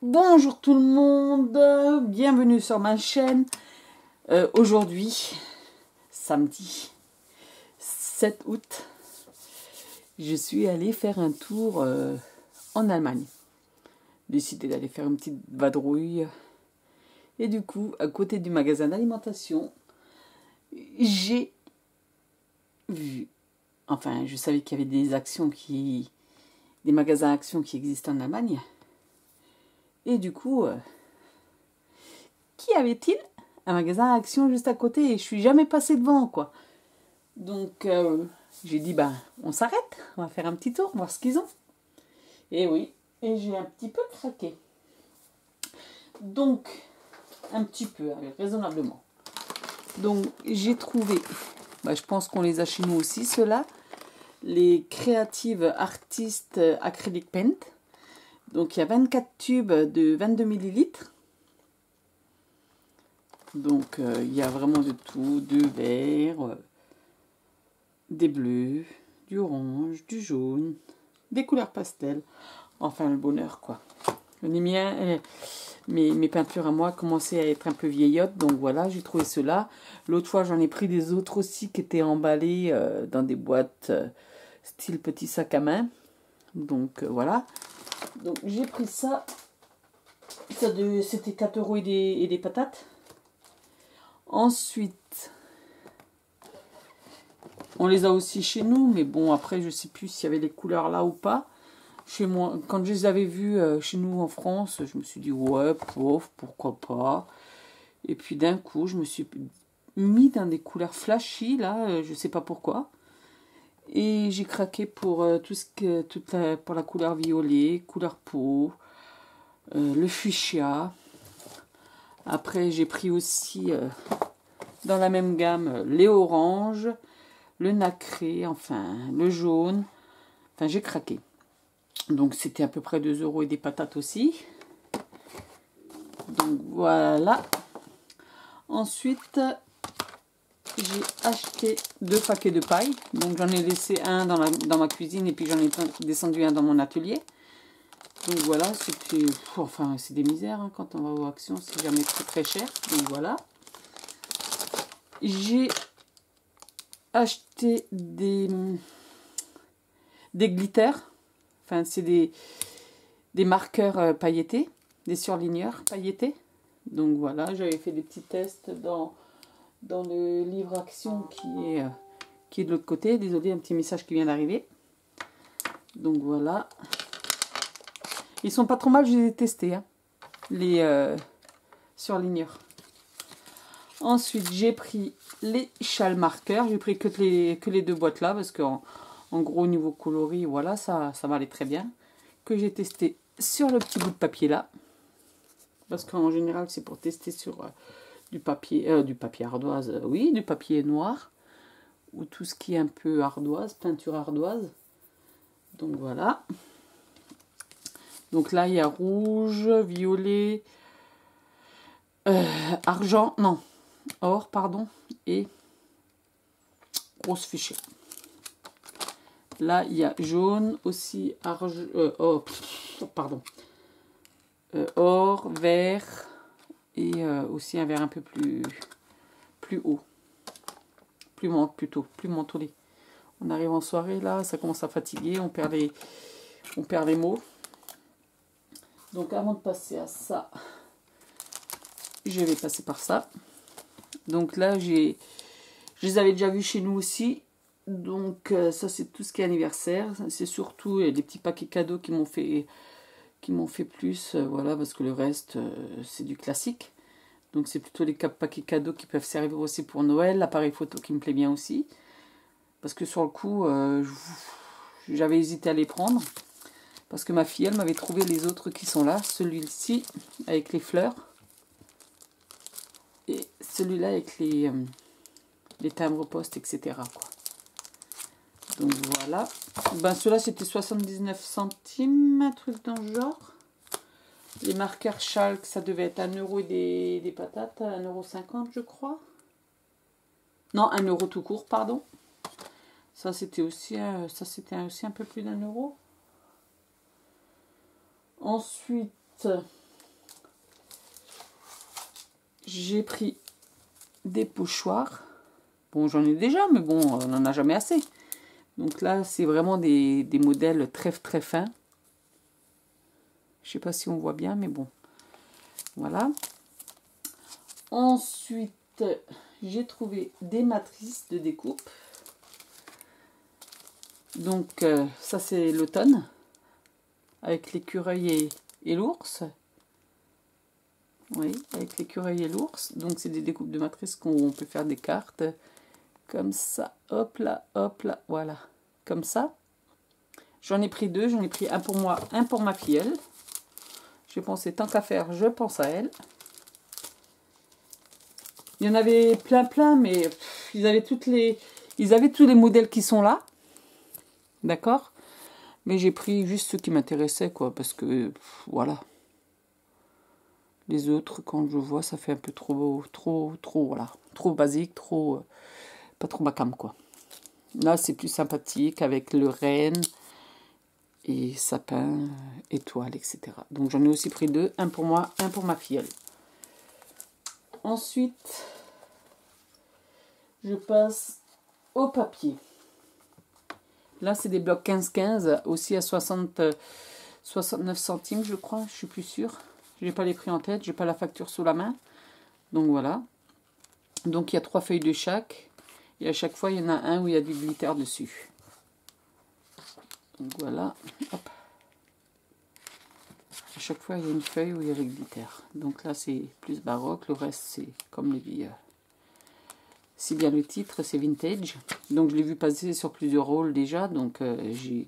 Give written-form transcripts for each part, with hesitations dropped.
Bonjour tout le monde, bienvenue sur ma chaîne. Aujourd'hui, samedi 7 août, je suis allée faire un tour en Allemagne. Décidé d'aller faire une petite vadrouille. Et du coup, à côté du magasin d'alimentation, j'ai vu, enfin je savais qu'il y avait des magasins actions qui existent en Allemagne. Et du coup, qu'y avait-il? Un magasin à Action juste à côté et je suis jamais passée devant, quoi. Donc, j'ai dit, on s'arrête, on va faire un petit tour, voir ce qu'ils ont. Et oui, et j'ai un petit peu craqué. Donc, un petit peu, raisonnablement. Donc, j'ai trouvé, je pense qu'on les a chez nous aussi, ceux-là, les Creative Artist Acrylic Paint. Donc, il y a 24 tubes de 22 millilitres. Donc, il y a vraiment de tout, du vert, des bleus, du orange, du jaune, des couleurs pastel. Enfin, le bonheur, quoi. Les miens, mes peintures à moi commençaient à être un peu vieillottes. Donc, voilà, j'ai trouvé ceux-là. L'autre fois, j'en ai pris des autres aussi qui étaient emballés dans des boîtes style petit sac à main. Donc, voilà. Donc, j'ai pris ça. C'était 4 € et des patates. Ensuite, on les a aussi chez nous, mais bon, après, je sais plus s'il y avait les couleurs là ou pas. Chez moi, quand je les avais vus chez nous en France, je me suis dit, ouais, pourquoi pas. Et puis d'un coup, je me suis mis dans des couleurs flashy, là, je sais pas pourquoi. Et j'ai craqué pour pour la couleur violet, couleur peau, le fuchsia. Après, j'ai pris aussi dans la même gamme les oranges, le nacré, enfin le jaune. Enfin, j'ai craqué. Donc, c'était à peu près 2 € et des patates aussi. Donc, voilà. Ensuite, j'ai acheté 2 paquets de paille. Donc, j'en ai laissé un dans ma cuisine et puis j'en ai descendu un dans mon atelier. Donc, voilà. C'était... Enfin, c'est des misères hein, quand on va aux actions. C'est jamais très cher. Donc, voilà. J'ai acheté des glitters. Enfin, c'est des marqueurs pailletés, des surligneurs pailletés. Donc voilà, j'avais fait des petits tests dans le livre Action qui est de l'autre côté. Désolé, un petit message qui vient d'arriver. Donc voilà. Ils sont pas trop mal, je les ai testés, hein, les surligneurs. Ensuite, j'ai pris les châles marqueurs. J'ai pris que les 2 boîtes là parce qu'en gros, au niveau coloris, voilà, ça m'allait très bien. Que j'ai testé sur le petit bout de papier là. Parce qu'en général, c'est pour tester sur du papier ardoise. Oui, du papier noir. Ou tout ce qui est un peu ardoise, peinture ardoise. Donc voilà. Donc là, il y a rouge, violet, argent, non, or, pardon, et rose fuchsia. Là, il y a jaune aussi, or, vert et aussi un vert un peu plus haut, plus mentholé. On arrive en soirée là, ça commence à fatiguer, on perd les mots. Donc avant de passer à ça, je vais passer par ça. Donc là, je les avais déjà vus chez nous aussi. Donc ça c'est tout ce qui est anniversaire. C'est surtout des petits paquets cadeaux qui m'ont fait plus, voilà, parce que le reste c'est du classique. Donc c'est plutôt les paquets cadeaux qui peuvent servir aussi pour Noël. L'appareil photo qui me plaît bien aussi. Parce que sur le coup, j'avais hésité à les prendre. Parce que ma fille, elle m'avait trouvé les autres qui sont là. Celui-ci avec les fleurs. Et celui-là avec les timbres poste, etc. quoi. Donc voilà. Ceux-là, c'était 79 centimes, un truc dans le genre. Les marqueurs Schalk, ça devait être 1 € et des patates, 1,50 € je crois. Non, 1 € tout court, pardon. Ça, c'était aussi un peu plus d'1 €. Ensuite, j'ai pris des pochoirs. Bon, j'en ai déjà, mais bon, on n'en a jamais assez. Donc là, c'est vraiment des modèles très très fins. Je sais pas si on voit bien, mais bon. Voilà. Ensuite, j'ai trouvé des matrices de découpe. Donc, ça c'est l'automne. Avec l'écureuil et l'ours. Oui, avec l'écureuil et l'ours. Donc, c'est des découpes de matrices qu'on peut faire des cartes. Comme ça. Hop là, voilà. Comme ça. J'en ai pris deux. J'en ai pris un pour moi, un pour ma filleule. J'ai pensé, tant qu'à faire, je pense à elle. Il y en avait plein, mais ils avaient tous les modèles qui sont là. D'accord? Mais j'ai pris juste ceux qui m'intéressaient, quoi. Parce que, voilà. Les autres, quand je vois, ça fait un peu trop, voilà. Trop basique, pas trop ma came, quoi. Là, c'est plus sympathique avec le renne et sapin, étoile, etc. Donc, j'en ai aussi pris deux. Un pour moi, un pour ma filleule. Ensuite, je passe au papier. Là, c'est des blocs 15-15, aussi à 69 centimes, je crois. Je suis plus sûre. Je n'ai pas les prix en tête, j'ai pas la facture sous la main. Donc, voilà. Donc, il y a 3 feuilles de chaque. Et à chaque fois, il y en a un où il y a du glitter dessus. Donc, voilà. Hop. À chaque fois, il y a une feuille où il y a le glitter. Donc là, c'est plus baroque. Le reste, c'est comme le dit si bien le titre, c'est vintage. Donc, je l'ai vu passer sur plusieurs rôles déjà. Donc, j'ai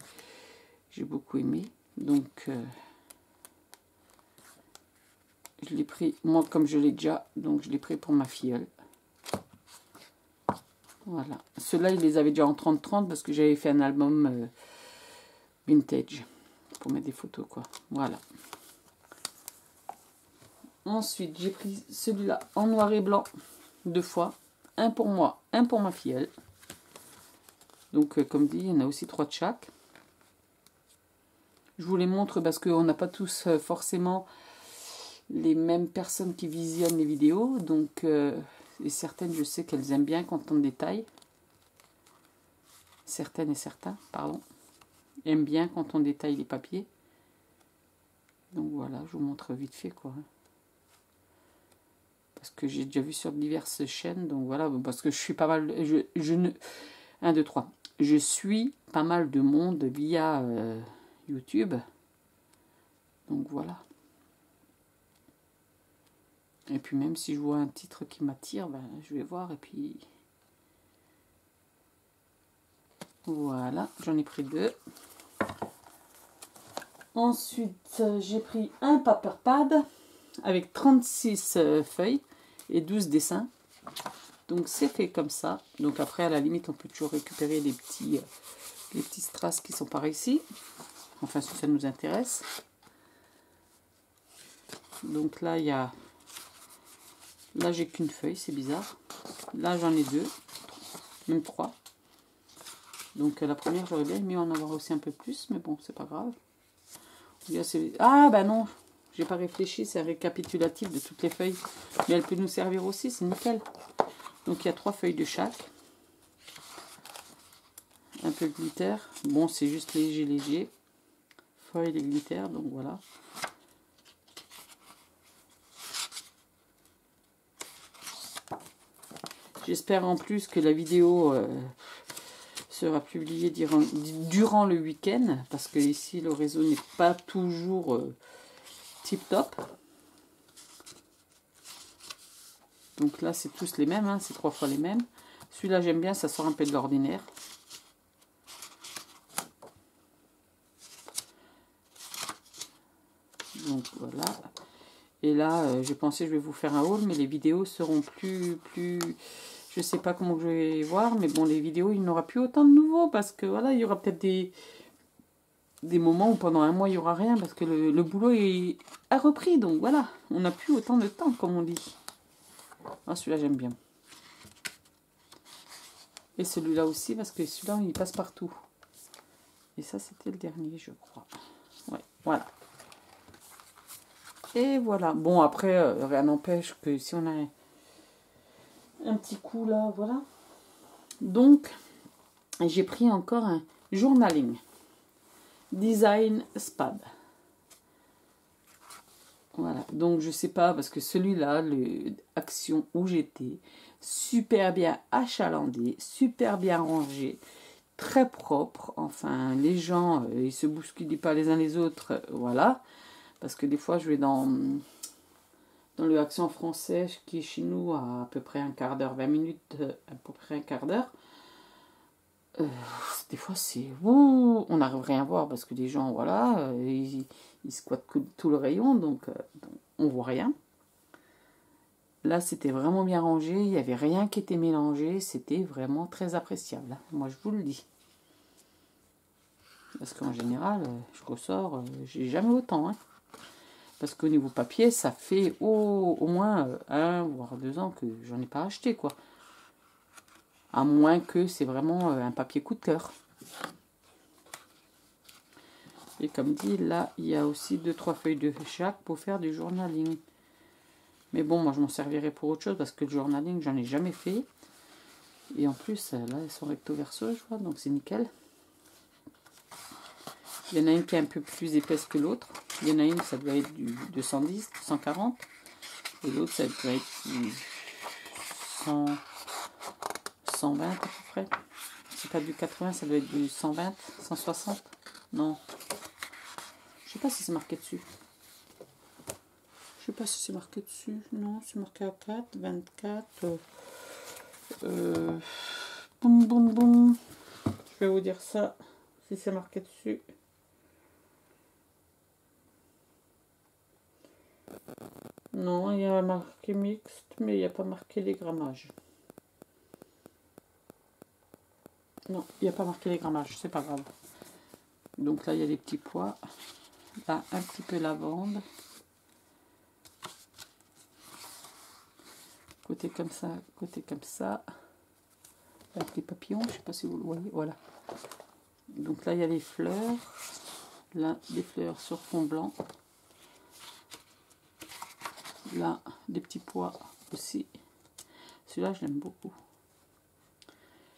beaucoup aimé. Donc, je l'ai pris, moi, comme je l'ai déjà. Donc, je l'ai pris pour ma filleule. Voilà. Ceux-là, ils les avaient déjà en 30-30 parce que j'avais fait un album vintage. Pour mettre des photos, quoi. Voilà. Ensuite, j'ai pris celui-là en noir et blanc 2 fois. Un pour moi, un pour ma filleule. Donc, comme dit, il y en a aussi 3 de chaque. Je vous les montre parce qu'on n'a pas tous forcément les mêmes personnes qui visionnent les vidéos. Donc, et certaines, je sais qu'elles aiment bien quand on détaille. Certaines et certains, pardon, aiment bien quand on détaille les papiers. Donc voilà, je vous montre vite fait, quoi. Parce que j'ai déjà vu sur diverses chaînes. Donc voilà, parce que je suis pas mal... 1, 2, 3. Je suis pas mal de monde via YouTube. Donc voilà. Et puis même si je vois un titre qui m'attire, ben, je vais voir. Et puis... Voilà, j'en ai pris 2. Ensuite, j'ai pris un paper pad avec 36 feuilles et 12 dessins. Donc c'est fait comme ça. Donc après, à la limite, on peut toujours récupérer les petits strass qui sont par ici. Enfin, si ça nous intéresse. Donc là, il y a... Là, j'ai qu'une feuille, c'est bizarre. Là, j'en ai 2. Même 3. Donc la première, j'aurais bien aimé en avoir aussi un peu plus. Mais bon, c'est pas grave. Ah, bah non. J'ai pas réfléchi. C'est un récapitulatif de toutes les feuilles. Mais elle peut nous servir aussi, c'est nickel. Donc il y a 3 feuilles de chaque. Un peu de glitter. Bon, c'est juste léger. Feuille de glitter, donc voilà. J'espère en plus que la vidéo sera publiée durant le week-end. Parce que ici, le réseau n'est pas toujours tip-top. Donc là, c'est tous les mêmes, hein, c'est 3 fois les mêmes. Celui-là, j'aime bien, ça sort un peu de l'ordinaire. Donc voilà. Et là, j'ai pensé je vais vous faire un haul, mais les vidéos seront plus... Je sais pas comment je vais voir, mais bon, les vidéos, il n'y aura plus autant de nouveaux, parce que voilà, il y aura peut-être des moments où pendant un mois, il n'y aura rien, parce que le boulot a repris, donc voilà. On n'a plus autant de temps, comme on dit. Ah, celui-là, j'aime bien. Et celui-là aussi, parce que celui-là, il passe partout. Et ça, c'était le dernier, je crois. Ouais, voilà. Et voilà. Bon, après, rien n'empêche que si on a un petit coup là, voilà. Donc, j'ai pris encore un journaling. Design Spad. Voilà, donc je sais pas, parce que celui-là, le Action où j'étais, super bien achalandé, super bien rangé, très propre. Enfin, les gens, ils se bousculent pas les uns les autres, voilà. Parce que des fois, je vais dans le Action français, qui est chez nous à peu près un quart d'heure, 20 minutes, à peu près un quart d'heure. Des fois, c'est... Ouh, on n'arrive rien à voir parce que les gens, voilà, ils squattent tout le rayon, donc on voit rien. Là, c'était vraiment bien rangé, il n'y avait rien qui était mélangé, c'était vraiment très appréciable. Moi, je vous le dis. Parce qu'en général, je ressors, j'ai jamais autant. Hein. Parce qu'au niveau papier, ça fait au moins 1 voire 2 ans que j'en ai pas acheté, quoi. À moins que c'est vraiment un papier coup de cœur. Et comme dit, là, il y a aussi 2-3 feuilles de chaque pour faire du journaling. Mais bon, moi, je m'en servirai pour autre chose parce que le journaling, j'en ai jamais fait. Et en plus, là, elles sont recto-verso, je vois, donc c'est nickel. Il y en a une qui est un peu plus épaisse que l'autre. Il y en a une, ça doit être du 210, 140. Et l'autre, ça doit être du 100, 120 à peu près. C'est pas du 80, ça doit être du 120, 160. Non. Je sais pas si c'est marqué dessus. Je sais pas si c'est marqué dessus. Non, c'est marqué à 4, 24. Boum, boum, boum. Je vais vous dire ça, si c'est marqué dessus. Non, il y a marqué mixte, mais il n'y a pas marqué les grammages. Non, il n'y a pas marqué les grammages, c'est pas grave. Donc là, il y a les petits pois. Là, un petit peu lavande. Côté comme ça, côté comme ça. Un petit papillon, je ne sais pas si vous le voyez, voilà. Donc là, il y a les fleurs. Là, des fleurs sur fond blanc. Là, des petits pois aussi. Celui-là, je l'aime beaucoup.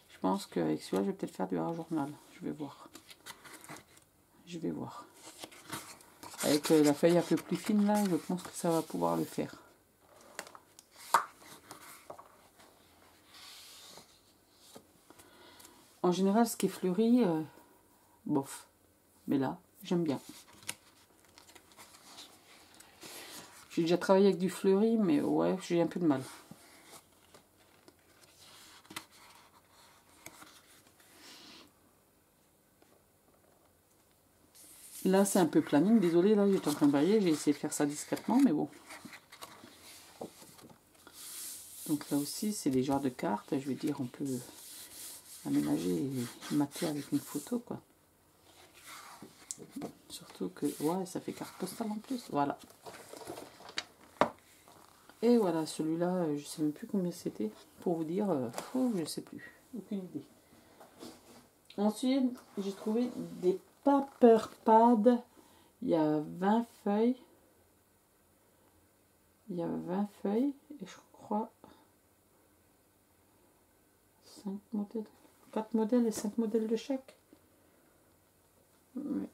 Je pense qu'avec celui-là, je vais peut-être faire du art journal. Je vais voir. Je vais voir. Avec la feuille un peu plus fine, là, je pense que ça va pouvoir le faire. En général, ce qui est fleuri, bof. Mais là, j'aime bien. J'ai déjà travaillé avec du fleuri, mais ouais, j'ai un peu de mal. Là, c'est un peu planning. Désolée, là, j'étais en train de bailler. J'ai essayé de faire ça discrètement, mais bon. Donc là aussi, c'est des genres de cartes. Je veux dire, on peut aménager et mater avec une photo, quoi. Surtout que, ouais, ça fait carte postale en plus. Voilà. Et voilà, celui-là, je sais même plus combien c'était. Pour vous dire, je sais plus. Aucune idée. Ensuite, j'ai trouvé des paper pads. Il y a 20 feuilles. Il y a 20 feuilles. Et je crois 5 modèles. 4 modèles et 5 modèles de chaque. Ouais.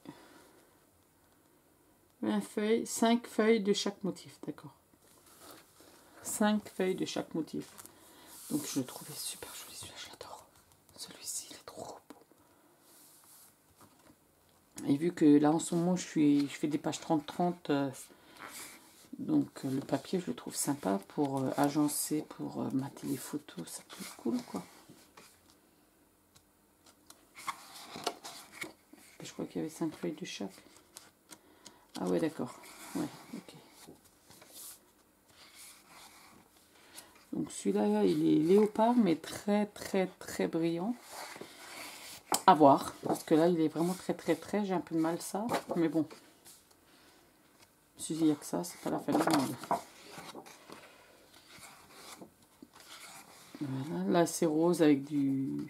20 feuilles, 5 feuilles de chaque motif, d'accord. 5 feuilles de chaque motif. Donc je le trouvais super joli, celui-là, je l'adore. Celui-ci, il est trop beau. Et vu que là en ce moment je fais des pages 30-30, donc le papier je le trouve sympa pour agencer, pour mater les photos, ça peut être cool quoi. Je crois qu'il y avait 5 feuilles de chaque. Ah ouais d'accord, ouais ok. Donc celui-là il est léopard mais très très très brillant. À voir, parce que là il est vraiment très très très, j'ai un peu de mal ça, mais bon. Si il n'y a que ça, c'est pas la fin du monde. Voilà, là c'est rose avec du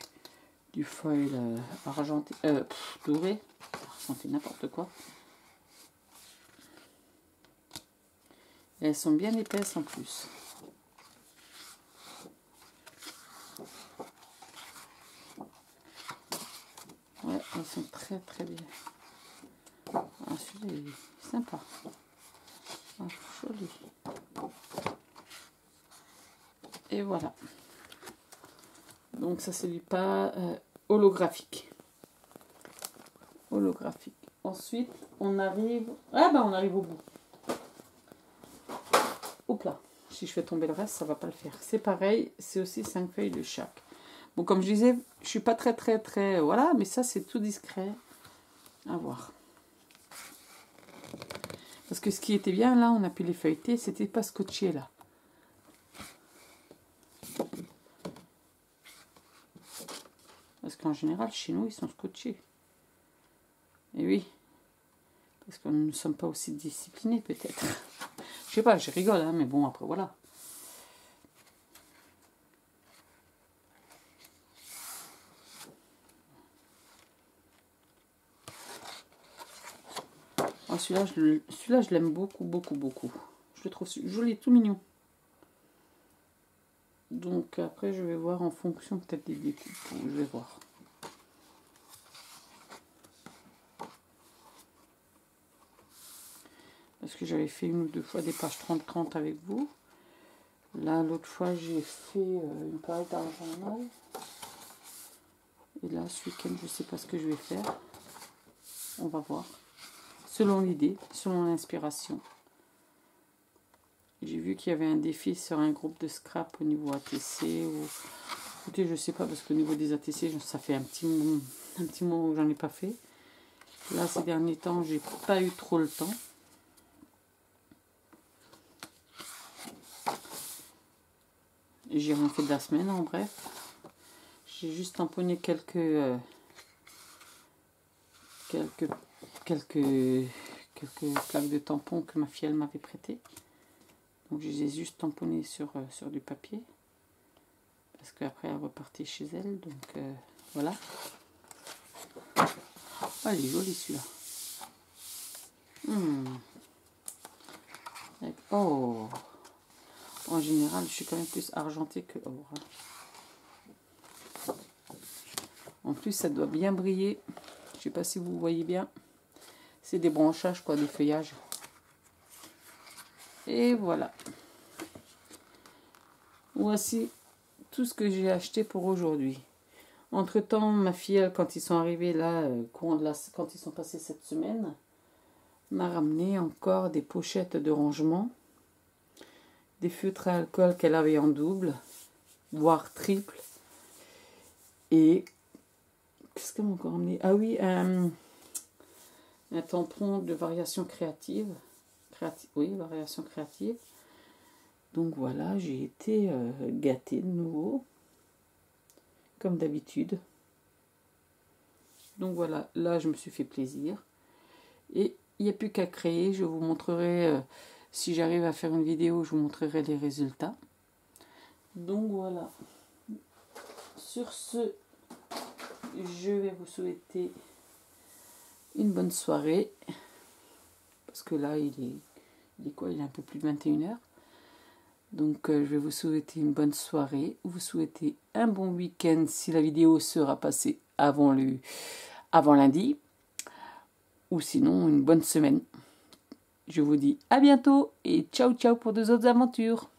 foil argenté, doré, argenté n'importe quoi. Et elles sont bien épaisses en plus. très très bien. Ah, celui-là est sympa. Ah, joli. Et voilà. Donc ça c'est du pas holographique. Holographique. Ensuite, on arrive... Ah ben on arrive au bout. Hop là. Si je fais tomber le reste, ça va pas le faire. C'est pareil, c'est aussi 5 feuilles de chaque. Bon, comme je disais, je suis pas très... Voilà, mais ça c'est tout discret. À voir. Parce que ce qui était bien, là, on a pu les feuilleter, c'était pas scotché, là. Parce qu'en général, chez nous, ils sont scotchés. Et oui. Parce que nous ne sommes pas aussi disciplinés, peut-être. Je sais pas, je rigole, hein, mais bon, après, voilà. Oh, celui-là, je l'aime beaucoup. Je le trouve joli, tout mignon. Donc, après, je vais voir en fonction peut-être des découpes. Je vais voir. Parce que j'avais fait 1 ou 2 fois des pages 30-30 avec vous. Là, l'autre fois, j'ai fait une page dans le journal. Et là, ce week-end, je ne sais pas ce que je vais faire. On va voir. Selon l'idée, selon l'inspiration. J'ai vu qu'il y avait un défi sur un groupe de scrap au niveau ATC. Ou... Écoutez, je ne sais pas, parce qu'au niveau des ATC, ça fait un petit moment que j'en ai pas fait. Là, ces derniers temps, j'ai pas eu trop le temps. J'ai rien fait de la semaine, en bref. J'ai juste tamponné quelques plaques de tampons que ma fille m'avait prêtées. Donc je les ai juste tamponnés sur du papier. Parce qu'après elle repartait chez elle. Donc voilà. Oh, il est joli celui-là. Oh. En général, je suis quand même plus argenté que or. En plus, ça doit bien briller. Je ne sais pas si vous voyez bien. C'est des branchages, quoi, des feuillages. Et voilà. Voici tout ce que j'ai acheté pour aujourd'hui. Entre-temps, ma fille, quand ils sont arrivés là, quand ils sont passés cette semaine, m'a ramené encore des pochettes de rangement, des feutres à alcool qu'elle avait en double, voire triple. Et qu'est-ce qu'elle m'a encore ramené? Ah oui, un tampon de variation créative. Oui, variation créative. Donc voilà, j'ai été gâtée de nouveau, comme d'habitude. Donc voilà, là je me suis fait plaisir. Et il n'y a plus qu'à créer, je vous montrerai, si j'arrive à faire une vidéo, je vous montrerai les résultats. Donc voilà. Sur ce, je vais vous souhaiter une bonne soirée. Parce que là, il est quoi? Il est un peu plus de 21h. Donc je vais vous souhaiter une bonne soirée, vous souhaiter un bon week-end si la vidéo sera passée avant lundi, ou sinon une bonne semaine. Je vous dis à bientôt et ciao ciao pour 2 autres aventures.